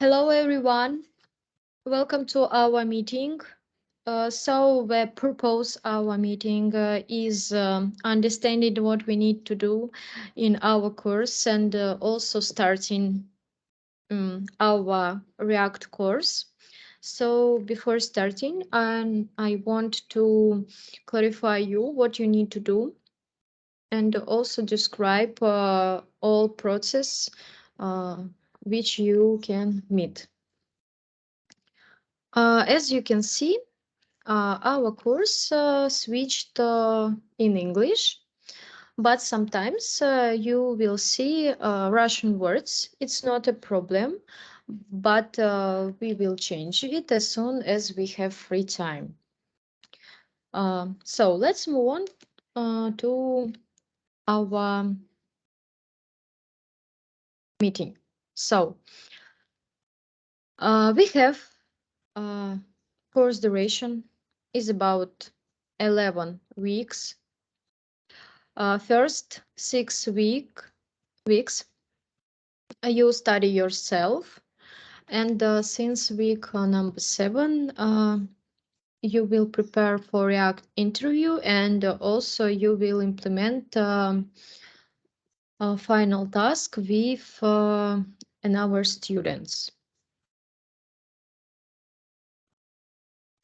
Hello, everyone. Welcome to our meeting. So the purpose of our meeting is understanding what we need to do in our course and also starting our React course. So before starting, I want to clarify you what you need to do and also describe all process uh, which you can meet. As you can see, our course switched in English, but sometimes you will see Russian words. It's not a problem, but we will change it as soon as we have free time. So let's move on to our meeting. So we have course duration is about 11 weeks. First 6 weeks you study yourself, and since week number 7 you will prepare for React interview, and also you will implement a final task with our students.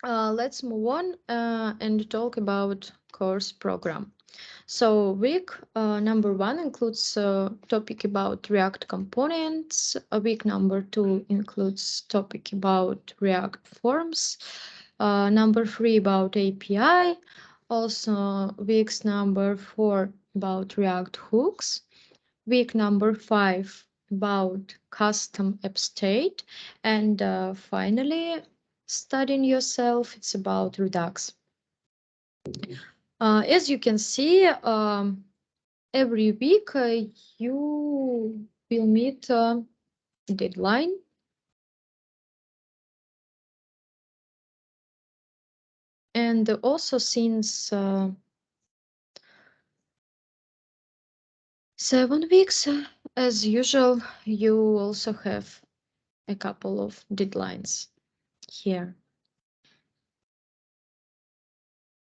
Let's move on and talk about course program. So week number 1 includes topic about React components. Week number 2 includes topic about React forms. Number 3 about API. Also weeks number 4 about React hooks. Week number 5 about custom app state. And finally, studying yourself, it's about Redux. As you can see, every week you will meet a deadline. And also since 7 weeks, as usual, you also have a couple of deadlines here.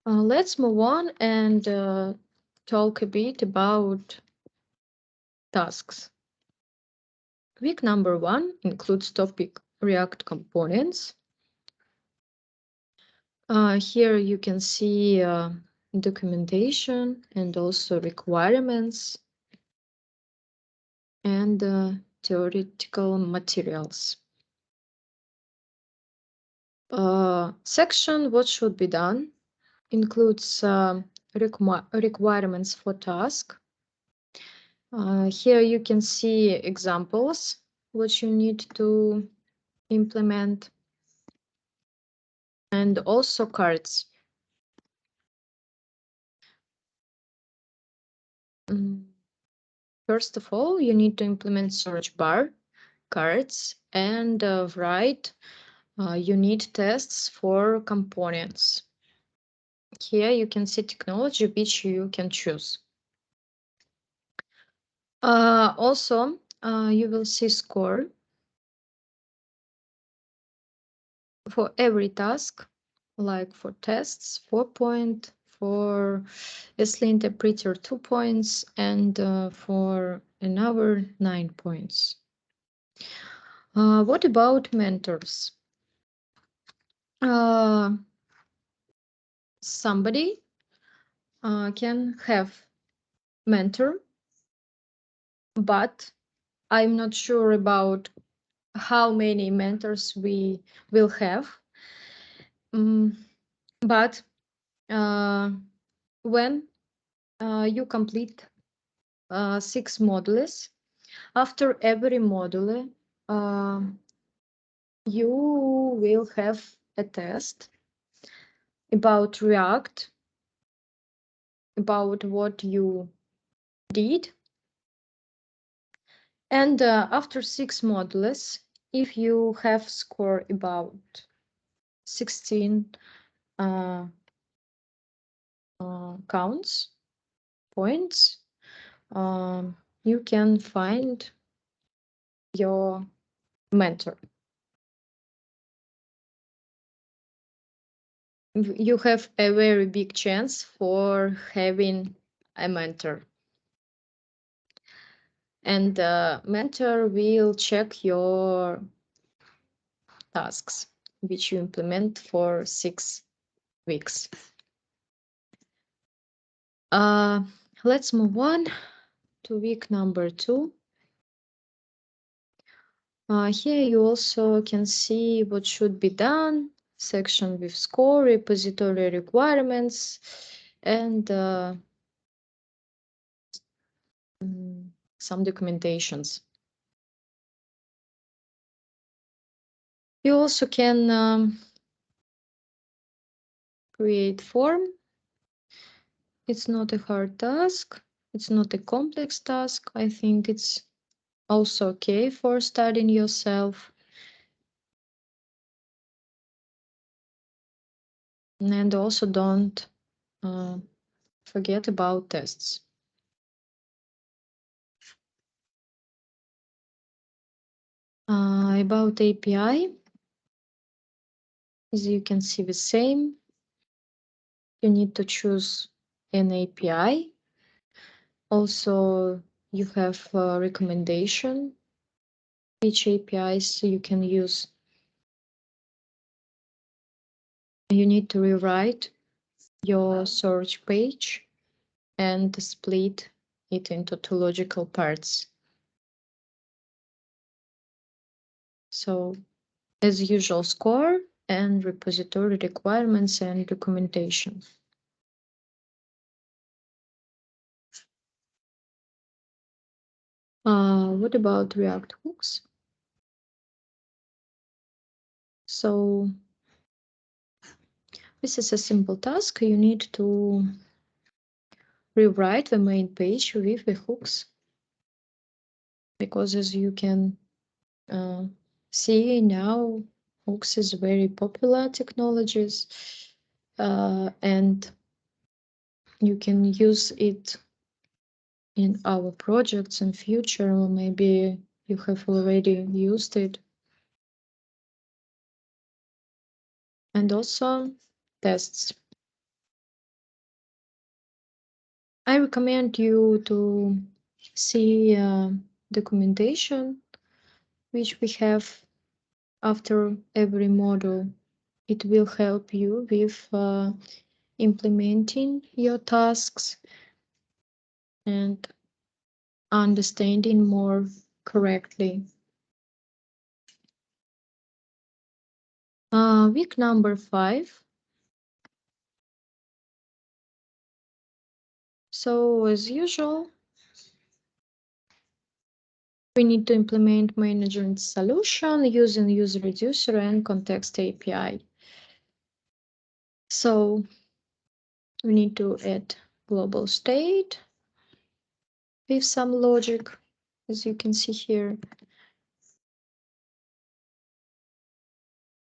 Let's move on and talk a bit about tasks. Week number 1 includes topic React components. Here you can see documentation and also requirements and theoretical materials. Section what should be done includes requirements for task. Here you can see examples what you need to implement, and also cards. First of all, you need to implement search bar, cards, and write unit tests for components. Here you can see technology which you can choose. Also, you will see score for every task, like for tests, 4 points, for ESLI interpreter 2 points, and for another 9 points. What about mentors? Somebody can have mentor, but I'm not sure about how many mentors we will have. But when you complete 6 modules, after every module, you will have a test about React, about what you did. And after 6 modules, if you have score about 16 counts, points, you can find your mentor. you have a very big chance for having a mentor. And the mentor will check your tasks, which you implement for 6 weeks. Let's move on to week number 2. Here you also can see what should be done, section with score, repository requirements, and some documentations. You also can create form. It's not a hard task. It's not a complex task. I think it's also okay for studying yourself. And also don't forget about tests. About API, as you can see the same. You need to choose an API. Also, you have a recommendation which APIs you can use. You need to rewrite your search page and split it into 2 logical parts. So, as usual, score and repository requirements and documentation. What about React hooks? So this is a simple task. You need to rewrite the main page with the hooks, because as you can see now, hooks is very popular technologies, and you can use it in our projects in future, or maybe you have already used it. And also tests. I recommend you to see documentation which we have after every module. It will help you with implementing your tasks and understanding more correctly. Week number 5. So as usual, we need to implement management solution using user reducer and context API. So we need to add global state with some logic, as you can see here.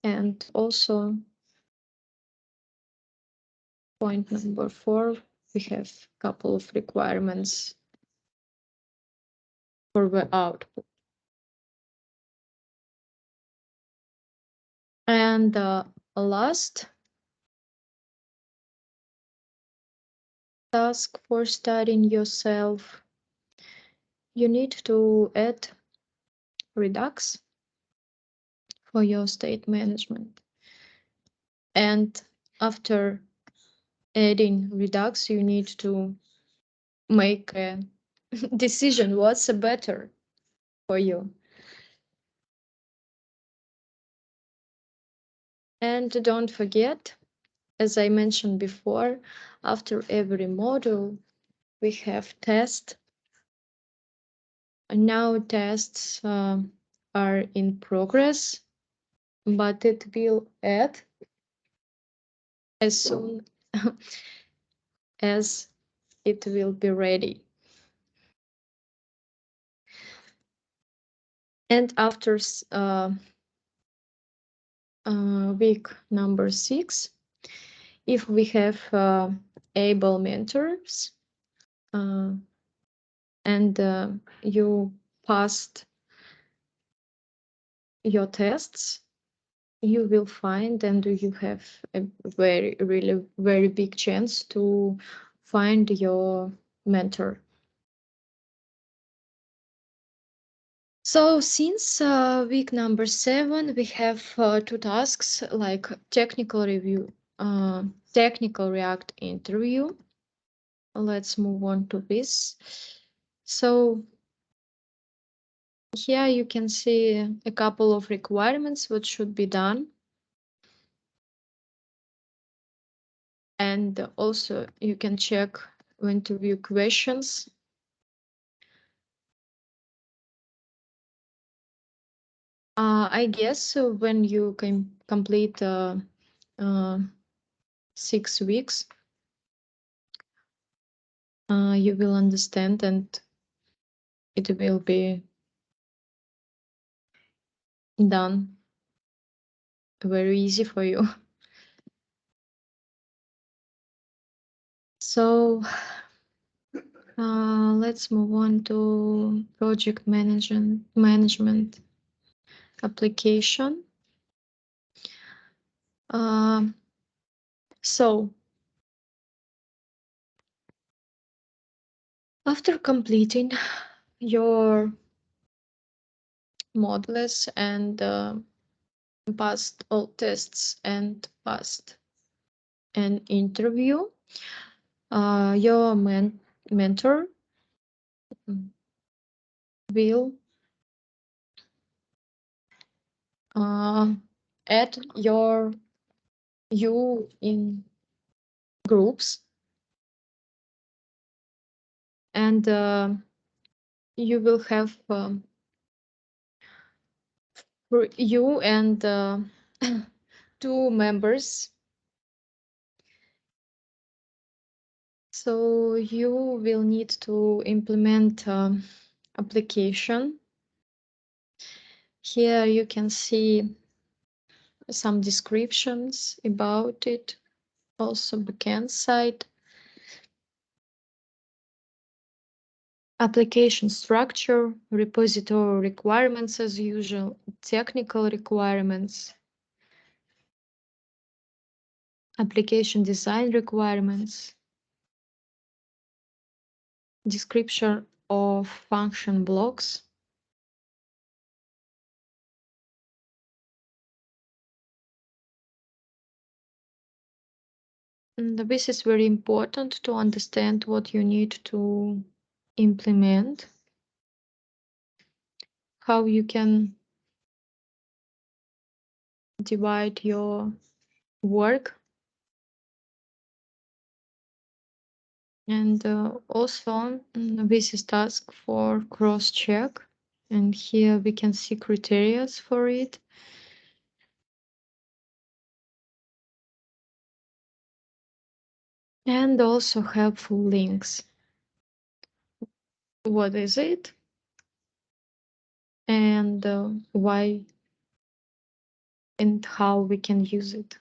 And also point number 4, we have a couple of requirements for the output. And the last task for studying yourself, you need to add Redux for your state management. And after adding Redux, you need to make a decision what's better for you. And don't forget, as I mentioned before, after every module, we have tests. And now tests are in progress, but it will add as soon as it will be ready. And after week number 6, if we have able mentors and you passed your tests, you will find, and you have a really very big chance to find your mentor. So since week number 7, we have 2 tasks like technical review, technical React interview. Let's move on to this. So here you can see a couple of requirements what should be done. And also you can check interview questions. I guess when you can complete 6 weeks, you will understand and it will be done very easy for you. So let's move on to project management application. So after completing your modules and passed all tests and passed an interview, your mentor will add you in groups, and you will have you and 2 members. So you will need to implement application. Here you can see some descriptions about it, also backend side. Application structure, repository requirements as usual, technical requirements, application design requirements, description of function blocks, and this is very important to understand what you need to implement, how you can divide your work, and also this is task for cross-check, and here we can see criteria for it. And also helpful links. What is it? And why and how we can use it.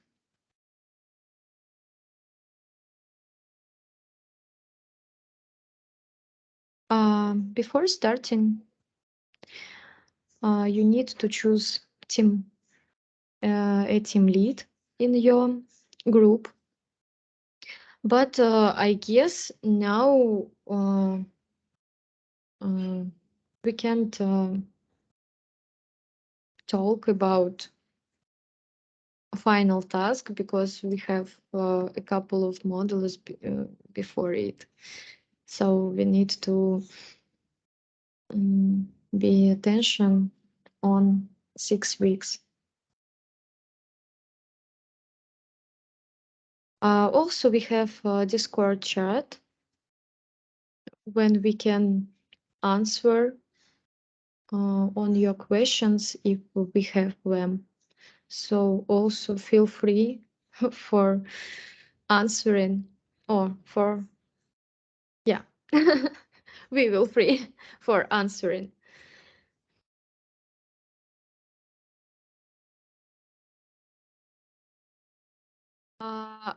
Before starting, you need to choose a team lead in your group. But I guess now we can't talk about a final task because we have a couple of modules before it. So we need to be attention on 6 weeks. Also, we have a Discord chat when we can answer on your questions if we have them. So also feel free for answering or for, yeah, we will free for answering.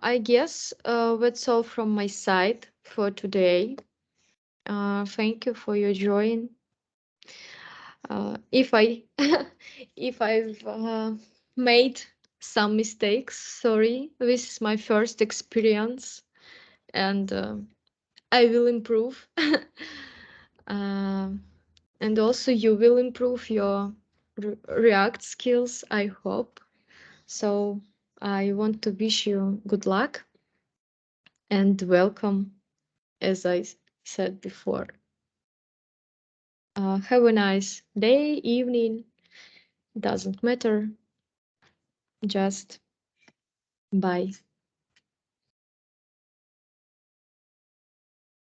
I guess that's all from my side for today. Thank you for your join. If I if I've made some mistakes. Sorry, this is my first experience, and I will improve. uh, and also, you will improve your React skills, I hope. So, I want to wish you good luck and welcome, as I said before. Have a nice day, evening, doesn't matter. Just bye.